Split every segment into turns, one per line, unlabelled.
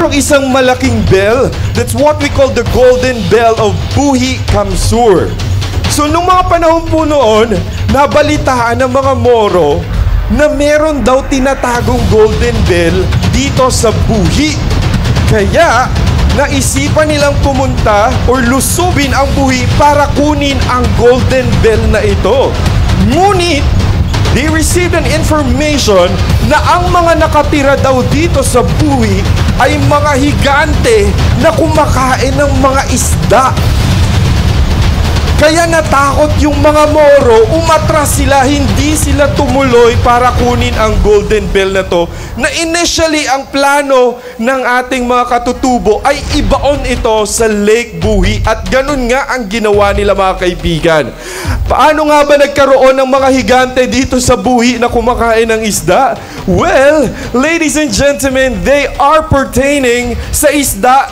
merong isang malaking bell. That's what we call the golden bell of Buhi Kamsur. So, nung mga panahon po noon, nabalitaan ng mga Moro na meron daw tinatagong golden bell dito sa Buhi. Kaya, naisipan nilang pumunta or lusubin ang Buhi para kunin ang golden bell na ito. Ngunit, they received an information na ang mga nakatira daw dito sa Buhi ay mga higante na kumakain ng mga isda. Kaya natakot yung mga Moro, umatras sila, hindi sila tumuloy para kunin ang golden bell na to. Na initially, ang plano ng ating mga katutubo ay ibaon ito sa Lake Buhi. At ganun nga ang ginawa nila, mga kaibigan. Paano nga ba nagkaroon ng mga higante dito sa Buhi na kumakain ng isda? Well, ladies and gentlemen, they are pertaining sa isda,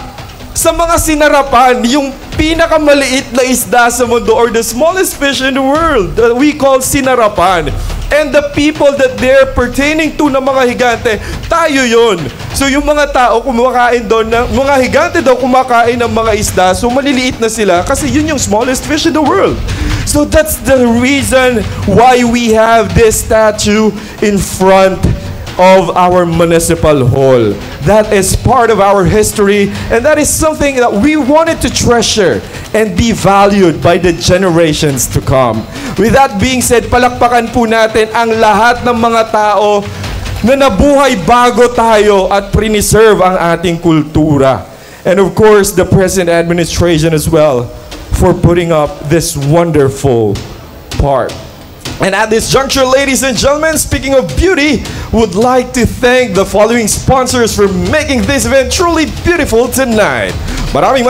sa mga sinarapan, yung pinakamaliit na isda sa mundo or the smallest fish in the world that we call sinarapan. And the people that they're pertaining to na mga higante, tayo yun. So yung mga tao kumakain doon, mga higante daw kumakain ng mga isda, so maliliit na sila kasi yun yung smallest fish in the world. So that's the reason why we have this statue in front of our municipal hall. That is part of our history, and that is something that we wanted to treasure and be valued by the generations to come. With that being said, palakpakan po natin ang lahat ng mga tao na nabuhay bago tayo at preserve ang ating kultura. And of course, the present administration as well for putting up this wonderful park. And at this juncture, ladies and gentlemen, speaking of beauty, would like to thank the following sponsors for making this event truly beautiful tonight. Maraming